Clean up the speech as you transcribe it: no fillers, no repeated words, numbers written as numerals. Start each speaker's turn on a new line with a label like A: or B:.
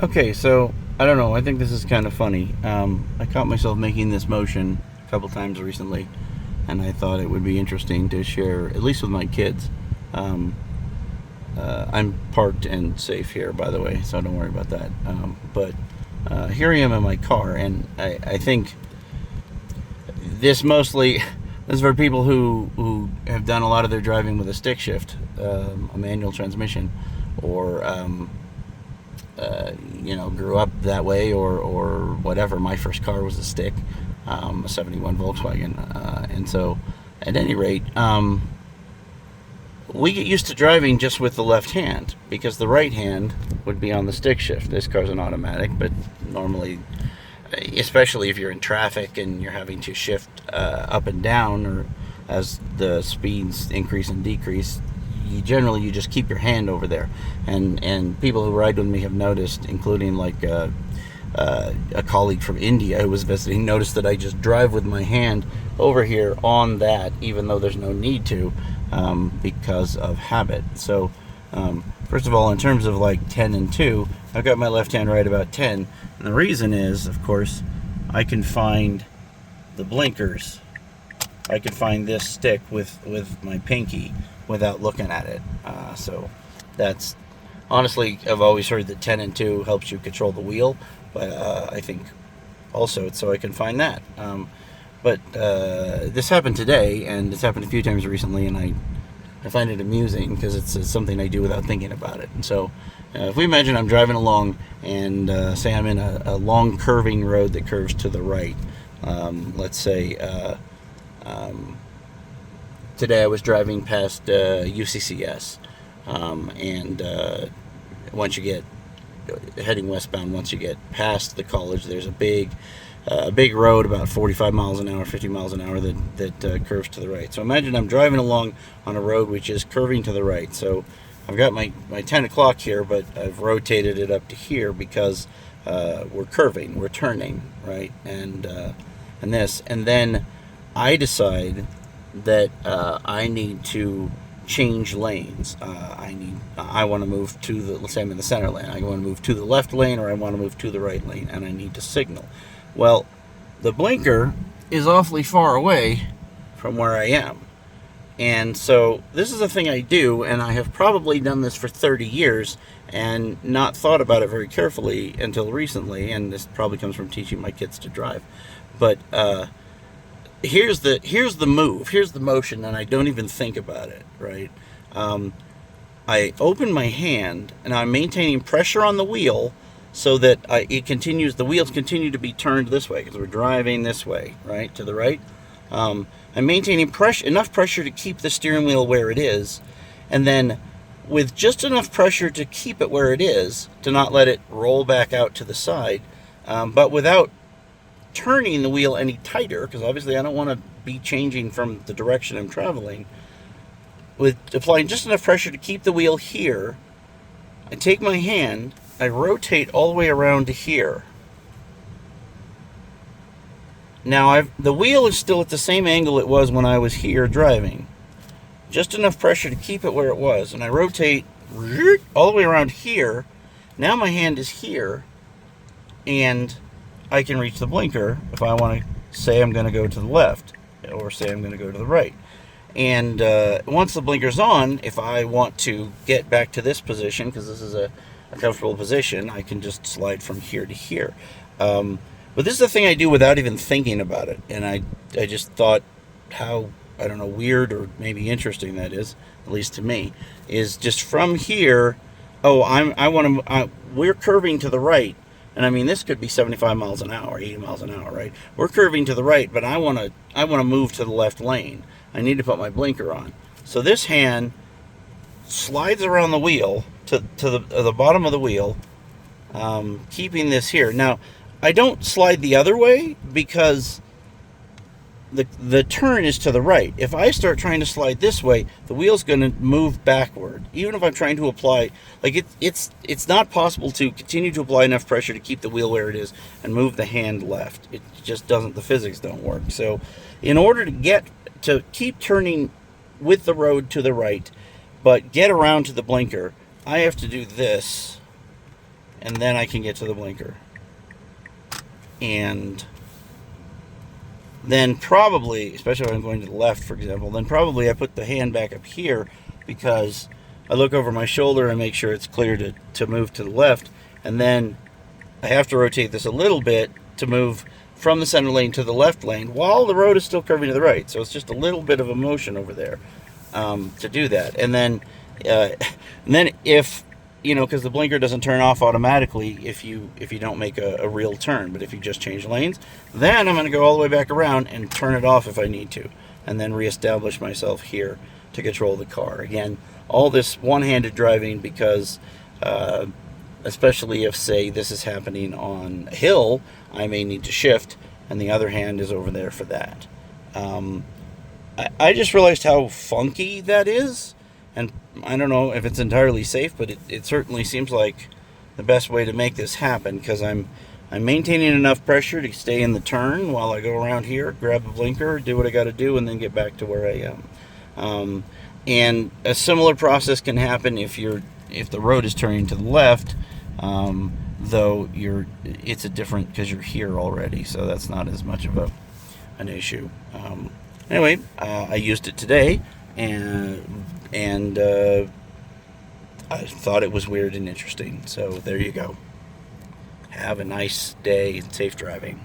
A: Okay, so I don't know. I think this is kind of funny. I caught myself making this motion a couple times recently, and I thought it would be interesting to share, at least with my kids. Um, I'm parked and safe here, by the way, so don't worry about that. But here I am in my car, and I think this mostly this is for people who have done a lot of their driving with a stick shift, a manual transmission, or grew up that way, or whatever. My first car was a stick, a '71 Volkswagen, and so at any rate, we get used to driving just with the left hand because the right hand would be on the stick shift. This car's an automatic, but normally, especially if you're in traffic and you're having to shift up and down, or as the speeds increase and decrease, you just keep your hand over there. And people who ride with me have noticed, including like a colleague from India who was visiting, noticed that I just drive with my hand over here on that, even though there's no need to, because of habit. So first of all, in terms of like 10 and 2, I've got my left hand right about 10, and the reason is, of course, I can find the blinkers. I can find this stick with my pinky without looking at it. So that's honestly, I've always heard that 10 and 2 helps you control the wheel, but I think also it's so I can find that. But this happened today, and it's happened a few times recently, and I find it amusing because it's something I do without thinking about it. And so if we imagine I'm driving along and say I'm in a long curving road that curves to the right, let's say today I was driving past UCCS, and once you get heading westbound, once you get past the college, there's a big road about 45 miles an hour, 50 miles an hour that curves to the right. So imagine I'm driving along on a road which is curving to the right. So I've got my 10 o'clock here, but I've rotated it up to here because we're curving, we're turning, right? And then I decide that I need to change lanes. I want to move to the, let's say I'm in the center lane. I want to move to the left lane, or I want to move to the right lane, and I need to signal. Well, the blinker is awfully far away from where I am. And so this is a thing I do, and I have probably done this for 30 years and not thought about it very carefully until recently, and this probably comes from teaching my kids to drive. But here's the move, here's the motion, and I don't even think about it, right? I open my hand, and I'm maintaining pressure on the wheel so that the wheels continue to be turned this way because we're driving this way, right, to the right. I'm maintaining enough pressure to keep the steering wheel where it is, and then with just enough pressure to keep it where it is, to not let it roll back out to the side, but without turning the wheel any tighter, because obviously I don't want to be changing from the direction I'm traveling. With applying just enough pressure to keep the wheel here, I take my hand, I rotate all the way around to here. Now the wheel is still at the same angle it was when I was here driving. Just enough pressure to keep it where it was, and I rotate all the way around here. Now my hand is here, and I can reach the blinker if I want to say I'm going to go to the left, or say I'm going to go to the right. And once the blinker's on, if I want to get back to this position, because this is a comfortable position, I can just slide from here to here. But this is the thing I do without even thinking about it. And I just thought how, I don't know, weird or maybe interesting that is, at least to me, is just from here, we're curving to the right. And I mean, this could be 75 miles an hour, 80 miles an hour, right? We're curving to the right, but I want to move to the left lane. I need to put my blinker on. So this hand slides around the wheel to the bottom of the wheel, keeping this here. Now, I don't slide the other way because the turn is to the right. If I start trying to slide this way, the wheel's going to move backward. Even if I'm trying to apply, like it's not possible to continue to apply enough pressure to keep the wheel where it is and move the hand left. It just doesn't. The physics don't work. So, in order to keep turning with the road to the right, but get around to the blinker, I have to do this and then I can get to the blinker. And then probably, especially when I'm going to the left, for example, then probably I put the hand back up here because I look over my shoulder and make sure it's clear to move to the left, and then I have to rotate this a little bit to move from the center lane to the left lane while the road is still curving to the right. So it's just a little bit of a motion over there to do that. And then if, because the blinker doesn't turn off automatically if you don't make a real turn, but if you just change lanes, then I'm going to go all the way back around and turn it off if I need to, and then reestablish myself here to control the car. Again, all this one-handed driving because especially if, say, this is happening on a hill, I may need to shift, and the other hand is over there for that. I just realized how funky that is, and I don't know if it's entirely safe, but it certainly seems like the best way to make this happen, because I'm maintaining enough pressure to stay in the turn while I go around here, grab the blinker, do what I got to do, and then get back to where I am. And a similar process can happen if the road is turning to the left, though it's a different because you're here already, so that's not as much of an issue. Anyway, I used it today, and I thought it was weird and interesting. So there you go. Have a nice day and safe driving.